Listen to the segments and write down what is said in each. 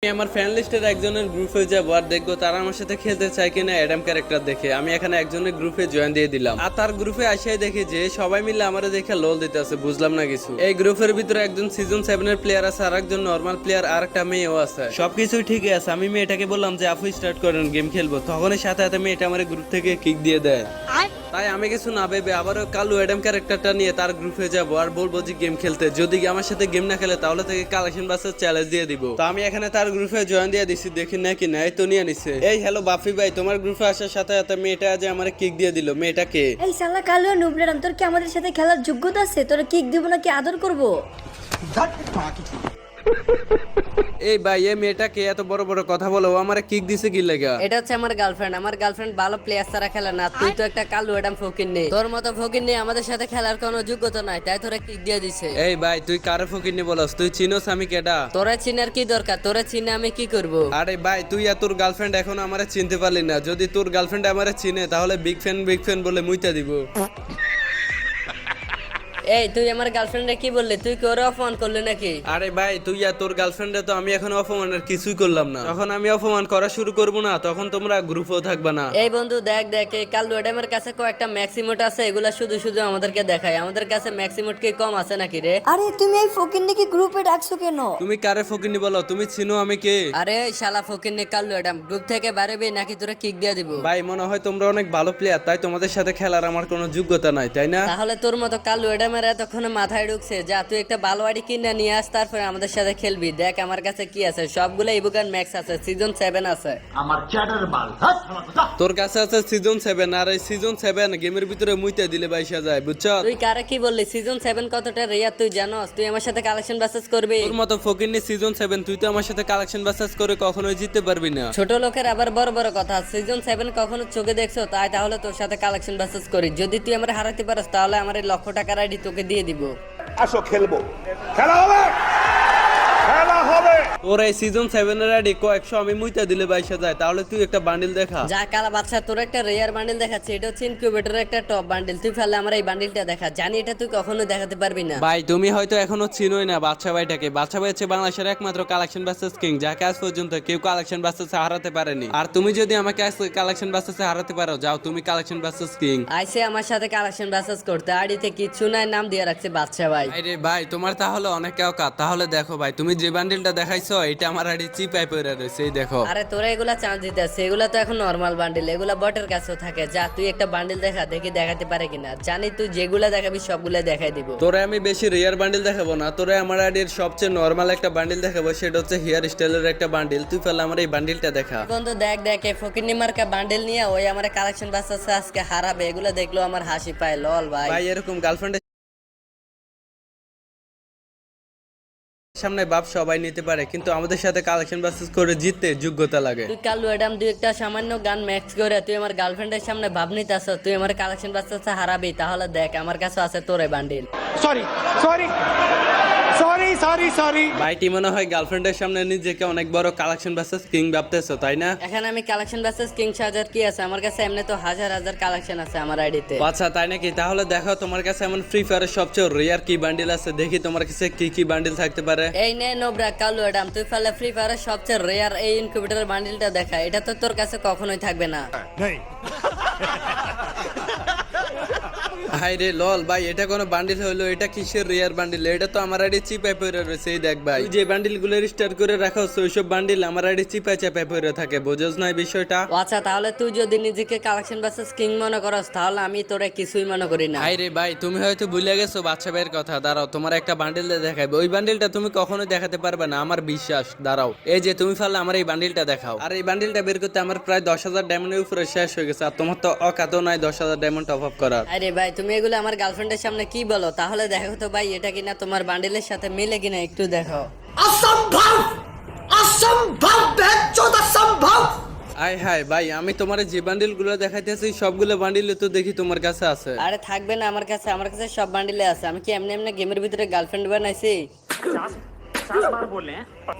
আমি আমার ফ্যান লিস্টের একজনের গ্রুপে যাব আর দেখবো তারা আমার সাথে খেলতে চায় কিনা অ্যাডাম ক্যারেক্টার দেখে আমি এখানে একজনের গ্রুপে জয়েন দিয়ে দিলাম আর তার গ্রুপে আসিয়াই দেখি যে সবাই মিলে আমারে দেখে লোল দিতে আছে বুঝলাম না কিছু। এই গ্রুপের ভিতরে একজন সিজন 7 এর প্লেয়ার আছে আর একজন নরমাল প্লেয়ার আর একটা মেয়েও আছে। সবকিছুই ঠিকই আছে। আমি মেয়েটাকে বললাম যে আপু স্টার্ট করেন গেম খেলবো, তখনই সাথে সাথে মেয়েটা আমার গ্রুপ থেকে কিক দিয়ে দেয়। তাই আমি কিছু না ভেবে আবারও কালু অ্যাডাম ক্যারেক্টারটা নিয়ে তার গ্রুপে যাবো আর বলবো যে গেম খেলতে, যদি আমার সাথে গেম না খেলে তাহলে থেকে কালেকশন বাসের চ্যালেঞ্জ দিয়ে দিব। তো আমি এখানে তার গ্রুপে জয়েন দিয়ে দিছি, দেখি নাকি নাই তো নিয়ে নিছে। এই হ্যালো বাফি ভাই, তোমার গ্রুপে আসার সাথে সাথে মেয়েটা যে আমার কিক দিয়ে দিল, মেয়েটা কে? এই শালা কালো নুবলেরাম, তোর কি আমাদের সাথে খেলার যোগ্যতা আছে? তোরা কিক দিব নাকি আদর করব? এই ভাই এই মেয়েটা কে এত বড় বড় কথা বলো? ও আমারে কিক দিছে কি লাগা? এটা হচ্ছে আমার গার্লফ্রেন্ড। আমার গার্লফ্রেন্ড ভালো প্লেয়ার ছাড়া খেলে না। তুই তো একটা কালু অ্যাডাম ফকির নেই, তোর মতো ফকির নেই আমাদের সাথে খেলার কোনো যোগ্যতা নাই, তাই তোরা কিক দিয়ে দিছে। এই ভাই তুই কারে ফকিরনি বলস? তুই চিনোস আমি কেডা? তোরা চিনার কি দরকার? তোরা চিনে আমি কি করব? আরে ভাই তুই আর তোর গার্লফ্রেন্ড এখন আমারে চিনতে পারলি না। যদি তোর গার্লফ্রেন্ড আমারে চিনে তাহলে বিগ ফ্যান বলে মুইতা দিব। এই তুই আমার গার্লফ্রেন্ডে কি বললি? তুই কি ওরে অপমান করলি নাকি? আরে ভাই তুই আর তোর গার্লফ্রেন্ডে তো আমি এখন অপমানের কিছুই করলাম না। যখন আমি অপমান করা শুরু করব না তখন তোমরা গ্রুপেও থাকবে না। এই বন্ধু দেখ দেখ, এই কালু অ্যাডামের কাছে কয়েকটা ম্যাক্সিমোট আছে, এগুলা শুধু শুধু আমাদেরকে দেখায়। আমাদের কাছে ম্যাক্সিমোট কি কম আছে নাকি রে? আরে তুমি এই ফকির নাকি গ্রুপে ডাকছো কেন? তুমি কারে ফকিরনি বলো? তুমি চিনো আমি কে? আরে ওই শালা ফকির নে কালু অ্যাডাম, গ্রুপ থেকে বাড়াবি নাকি তোরা কিক দিয়ে দিব? ভাই মনে হয় তোমরা অনেক ভালো প্লেয়ার, তাই তোমাদের সাথে খেলার আমার কোনো যোগ্যতা নাই, তাই না? তাহলে তোর মতো কালু অ্যাডামের এতক্ষণে মাথায় ঢুকছে, যা তুই একটা ভালো আইডি কিনে নিয়ে আস, তারপরে আমাদের সাথে খেলবি। দেখ আমার কাছে কি আছে, সবগুলো ইবুকান ম্যাক্স আছে, সিজন 7 আছে। আমার চ্যাটার বাল তোর কাছে আছে সিজন 7 আর এই সিজন 7 গেমের ভিতরে মুইতে দিলে বাইসা যায়, বুঝছো? তুই কারে কি বললি? সিজন 7 কতটা রেয়ার তুই জানোস? তুই আমার সাথে কালেকশন বাসেস করবি? তোর মতো ফকিরনি সিজন 7 তুই তো আমার সাথে কালেকশন বাসেস করে কখনোই জিততে পারবি না। ছোট লোকের আবার বড় বড় কথা। সিজন 7 কখনো চোখে দেখছো? তাই তাহলে তোর সাথে কালেকশন বাসেস করি। যদি তুই আমার হারাতে পারিস তাহলে আমার এই $1,00,000 আইডি তোকে দিয়ে দিব। আসো খেলবো, খেলা হবে, খেলা হবে। তোর এই সিজন 7 এর আইডি কয়েকশো আমি মুইতে দিলে বাইসা যায়, তাহলে তুই একটা বান্ডিল দেখা। যা কালা বাচ্চা, তোর একটা রেয়ার বান্ডিল দেখাচ্ছে, এটা হচ্ছে ইনকিউবেটরের একটা টপ বান্ডিল। তুই ফেললে আমার এই বান্ডিলটা দেখা, জানি এটা তুই কখনো দেখাতে পারবি না। ভাই তুমি হয়তো এখনো চিনোই না বাচ্চা ভাইটাকে। বাচ্চা ভাই হচ্ছে বাংলাদেশের একমাত্র কালেকশন বাসেস কিং, যাকে আজ পর্যন্ত কেউ কালেকশন বাসেসে হারাতে পারেনি। আর তুমি যদি আমাকে আজ কালেকশন বাসেসে হারাতে পারো, যাও তুমি কালেকশন বাসেস কিং। আইসে আমার সাথে কালেকশন বাসেস করতে, আইডিতে কিছু নাই, নাম দিয়ে রাখছে বাচ্চা ভাই। আরে ভাই তোমার তাহলে অনেক কাজ। তাহলে দেখো ভাই, তুমি যে বান্ডিলটা দেখাইছো এটা আমার আইডি চিপাই পড়ে রয়েছে, এই দেখো। আরে তোরা এগুলা চান্স দিতে আছে, এগুলা তো এখন নরমাল বান্ডিল, এগুলা বটের কাছেও থাকে। যা তুই একটা বান্ডিল দেখা, দেখি দেখাতে পারে কিনা। জানি তুই যেগুলা দেখাবি সবগুলা দেখাই দিব। তোরে আমি বেশি রেয়ার বান্ডিল দেখাবো না, তোরে আমার আইডির সবচেয়ে নরমাল একটা বান্ডিল দেখাবো, সেটা হচ্ছে হেয়ার স্টাইলের একটা বান্ডিল। তুই ফেলে আমার এই বান্ডিলটা দেখা। বন্ধু দেখ দেখ, এই ফকিনি মার্কা বান্ডিল নিয়ে ওই আমার কালেকশন বাসাচ্ছে আজকে হারাবে। এগুলা দেখলো আমার হাসি পায়, লল ভাই। ভাই এরকম গার্লফ্রেন্ড সামনে বাপ সবাই নিতে পারে, কিন্তু আমাদের সাথে কালেকশন বাসেস করে জিততে যোগ্যতা লাগে। তুই কালু অ্যাডাম দুই একটা সামান্য গান ম্যাক্স করে তুই আমার গার্লফ্রেন্ডের সামনে ভাব নিতে আসো, তুই আমার কালেকশন বাসাচ্ছে হারাবি। তাহলে দেখ আমার কাছে আছে তোর এই bundle. Sorry sorry sorry sorry sorry. ভাইটি মনে হয় গার্লফ্রেন্ডের সামনে নিজেকে অনেক বড় কালেকশন বাসেস কিং ভাবতেছো, তাই না? এখানে আমি কালেকশন বাসেস কিং সাজার কি আছে? আমার কাছে এমনি তো হাজার হাজার কালেকশন আছে আমার আইডিতে। আচ্ছা তাই নাকি? তাহলে দেখো তোমার কাছে এমন ফ্রি ফায়ারের সবচেয়ে রেয়ার কি বান্ডিল আছে, দেখি তোমার কাছে কি কি বান্ডিল থাকতে পারে। এই নে নোবরা কালু অ্যাডাম, তুই ফেলে ফ্রি ফায়ারের সবচেয়ে রেয়ার এই ইনকিউবেটর বান্ডিলটা দেখা। এটা তো তোর কাছে কখনোই থাকবে না। হাই রে লল ভাই, এটা কোনো বান্ডিল হলো? এটা কিসের রেয়ার বান্ডিল? এটা তো আমার আইডি চিপাই পড়ে রয়েছে, এই দেখ ভাই। তুই যে বান্ডিল গুলো রিস্টার করে রাখো ওইসব বান্ডিল আমার আইডি চিপাই চাপাই পড়ে থাকে, বুঝোস না এই বিষয়টা? ও আচ্ছা, তাহলে তুই যদি নিজেকে কালেকশন বাসেস কিং মনে করস তাহলে আমি তোরে কিছুই মনে করি না। হাই রে ভাই, তুমি হয়তো ভুলে গেছো বাচ্চা ভাইয়ের কথা। দাঁড়াও তোমার একটা বান্ডিল দেখাবে, ওই বান্ডিলটা তুমি কখনোই দেখাতে পারবে না, আমার বিশ্বাস। দাঁড়াও, এই যে তুমি ফালে আমার এই বান্ডিলটা দেখাও। আর এই বান্ডিলটা বের করতে আমার প্রায় 10,000 ডায়মন্ডের উপরে শেষ হয়ে গেছে, আর তোমার তো অকাতও নাই 10,000 ডায়মন্ড টপ আপ করার। আরে ভাই তুমি এগুলো আমার গার্লফ্রেন্ডের সামনে কি বলো? তাহলে দেখো তো ভাই এটা কিনা তোমার বান্ডিলের সাথে মিলে কিনা একটু দেখো। অসম্ভব, অসম্ভব, বেজ্জত অসম্ভব। আয় হায় ভাই, আমি তোমার যে বান্ডিল গুলো দেখাইতেছি সবগুলো বান্ডিল তো দেখি তোমার কাছে আছে। আরে থাকবে না আমার কাছে? আমার কাছে সব বান্ডিলে আছে। আমি কি এমনি এমনি গেমের ভিতরে গার্লফ্রেন্ড বানাইছি? 50 बार बोले हैं और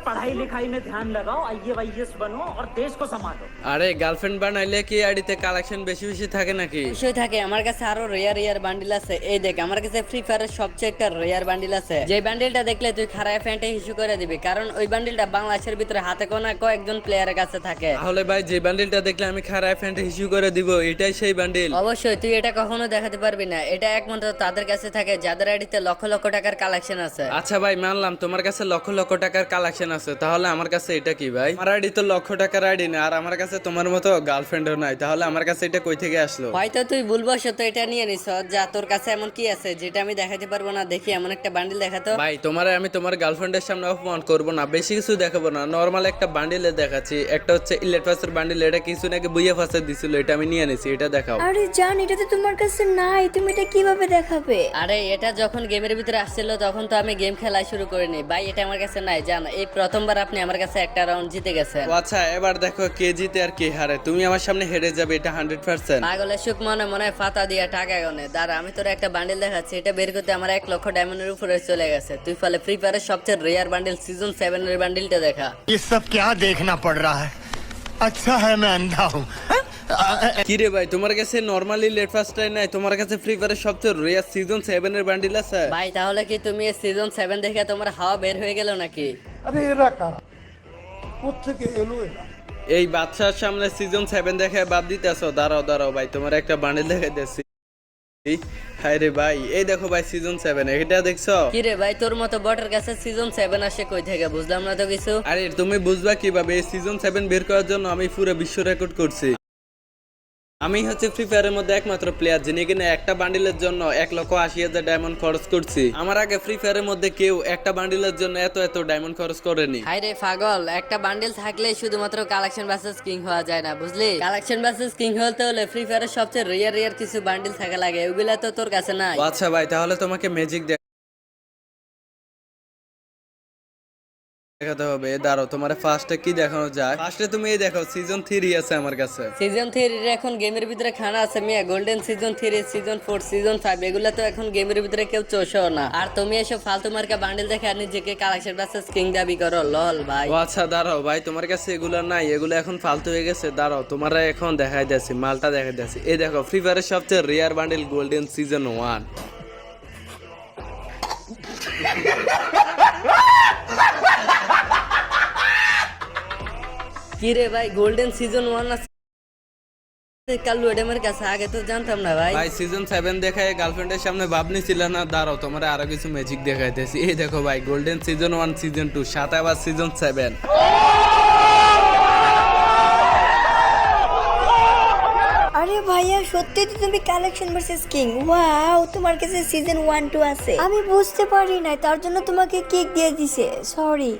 पढ़ाई लिखाई में ध्यान लगाओ, IAS बनो और देश को संभालो। আরে গার্লফ্রেন্ড বানাইলে কি আইডিতে কালেকশন বেশি বেশি থাকে নাকি? বিষয় থাকে, আমার কাছে আরো রেয়ার বান্ডিল আছে। এই দেখ, আমার কাছে ফ্রি ফায়ারের সবচেয়ে একটা রেয়ার বান্ডিল আছে, যে বান্ডিলটা দেখলে তুই খারাপ ফ্যান্টে ইস্যু করে দিবি, কারণ ওই বান্ডিলটা বাংলাদেশের ভিতরে হাতে গোনা কয়েকজন প্লেয়ারের কাছে থাকে। তাহলে ভাই যে বান্ডিলটা দেখলে আমি খারাপ ফ্যান্ট ইস্যু করে দিব, এটাই সেই বান্ডিল? অবশ্যই, তুই এটা কখনো দেখাতে পারবি না। এটা একমাত্র তাদের কাছে থাকে যাদের আইডিতে লক্ষ লক্ষ টাকার কালেকশন আছে। আচ্ছা ভাই, মানলাম তোমার কাছে লক্ষ লক্ষ টাকার কালেকশন আছে, তাহলে আমার কাছে এটা কি ভাই? আমার আইডি তো লক্ষ টাকার আইডি না, আর আমার কাছে তোমার মতো গার্লফ্রেন্ডও নাই, তাহলে আমার কাছে এটা কই থেকে আসলো? হয়তো তুই ভুলবশত এটা নিয়ে নিছ। যা, তোর কাছে এমন কি আছে যেটা আমি দেখাতে পারবো না? দেখি এমন একটা বান্ডিল দেখাতো। ভাই আমি তোমার গার্লফ্রেন্ডের সামনে অপমান করবো না, বেশি কিছু দেখাবো না, নরমাল একটা বান্ডিলে দেখাচ্ছি। একটা হচ্ছে ইলেট পাসের বান্ডিল, এটা কিছু নাকি বুইয়া ফাসে দিছিল, এটা আমি নিয়ে নিছি, এটা দেখাও। আরে জান, এটা তো তোমার কাছে নাই, তুমি এটা কিভাবে দেখাবে? আরে এটা যখন গেমের ভিতরে আসছিল তখন তো আমি গেম খেলা শুরু করিনি ভাই, এটা আমার কাছে নাই। জান, এই প্রথমবার আপনি আমার কাছে একটা রাউন্ড জিতে গেছেন। ও আচ্ছা, এবার দেখো কে জিতে আর কে হারে। তুমি আমার সামনে হেরে যাবে, এটা 100%। পাগলের সুখ মনে মনে ফাতা দিয়া টাকা গনে। দাঁড়া, আমি তোর একটা বান্ডিল দেখাচ্ছি, এটা বের করতে আমার 1 লক্ষ ডায়মন্ডের উপরে চলে গেছে। তুই ফলে ফ্রি ফায়ারের সবচেয়ে রেয়ার বান্ডিল সিজন 7 এর বান্ডিলটা দেখা। ये सब क्या देखना पड़ रहा है? अच्छा है मैं अंधा हूँ। কি রে ভাই, তোমার কাছে নরমালি লেট ফাস্টাই নাই, তোমার কাছে ফ্রি ফায়ারের সবচেয়ে রেয়ার সিজন 7 এর বান্ডিল আছে? ভাই তাহলে কি তুমি সিজন 7 দেখে তোমার হাওয়া বের হয়ে গেল নাকি? এই বাদশার সামনে সিজন 7 দেখে বাদ দিতেছো? দাঁড়াও ভাই, তোমার একটা বান্ডিল দেখাই দিচ্ছি। হায় রে ভাই, এই দেখো ভাই সিজন 7, এটা দেখছো? কি রে ভাই, তোর মতো বটের কাছে সিজন 7 আসে কই থেকে? বুঝলাম না তো কিছু। আরে তুমি বুঝবা কিভাবে? এই সিজন 7 বের করার জন্য আমি পুরো বিশ্ব রেকর্ড করছি। আমি হচ্ছে ফ্রি ফায়ারের মধ্যে একমাত্র প্লেয়ার যিনি কিনা একটা বান্ডিলের জন্য 1,80,000 ডায়মন্ড খরচ করছি। আমার আগে ফ্রি ফায়ারের মধ্যে কেউ একটা বান্ডিলের জন্য এত ডায়মন্ড খরচ করেনি। হাই রে পাগল, একটা বান্ডিল থাকলে শুধুমাত্র কালেকশন ভার্সেস কিং হওয়া যায় না, বুঝলি? কালেকশন ভার্সেস কিং হতে হলে ফ্রি ফায়ারের সবচেয়ে রেয়ার কিছু বান্ডিল থাকা লাগে, ওগুলা তো তোর কাছে নাই। ও আচ্ছা ভাই, তাহলে তোমাকে ম্যাজিক দেখাতে হবে। দাঁড়াও, তোমার ফার্স্টে কি দেখানো যায়? ফার্স্টে তুমি এই দেখো, সিজন 3 আছে আমার কাছে। সিজন 3 এর এখন গেমের ভিতরে খানা আছে মিয়া। গোল্ডেন সিজন 3, সিজন 4, সিজন 5 এগুলা তো এখন গেমের ভিতরে কেউ চোষও না। আর তুমি এসব ফালতু মার্কা বান্ডিল দেখে আর নিজেকে কালেকশন ভার্সেস কিং দাবি করো, লল ভাই। ও আচ্ছা, দাঁড়াও ভাই, তোমার কাছে এগুলো নাই, এগুলো এখন ফালতু হয়ে গেছে। দাঁড়াও, তোমার এখন দেখাই দিচ্ছি, মালটা দেখাই দিচ্ছি। এই দেখো, ফ্রি ফায়ারের সবচেয়ে রেয়ার বান্ডিল গোল্ডেন সিজন 1। কি রে ভাই, গোল্ডেন সিজন 1 আছে কালু এডেমের কাছে? আগে তো জানতাম না ভাই। ভাই সিজন 7 দেখায় গার্লফ্রেন্ডের সামনে ভাবনি ছিল না? দাঁড়াও, তোমার আরো কিছু ম্যাজিক দেখাইতেছি। এই দেখো ভাই, গোল্ডেন সিজন 1, সিজন 2, সাথে আবার সিজন 7। আরে ভাইয়া, সত্যি তো তুমি কালেকশন ভার্সেস কিং। ওয়াও, তোমার কাছে সিজন 1, 2 আছে। আমি বুঝতে পারি নাই, তার জন্য তোমাকে কিক দিয়ে দিছে, সরি।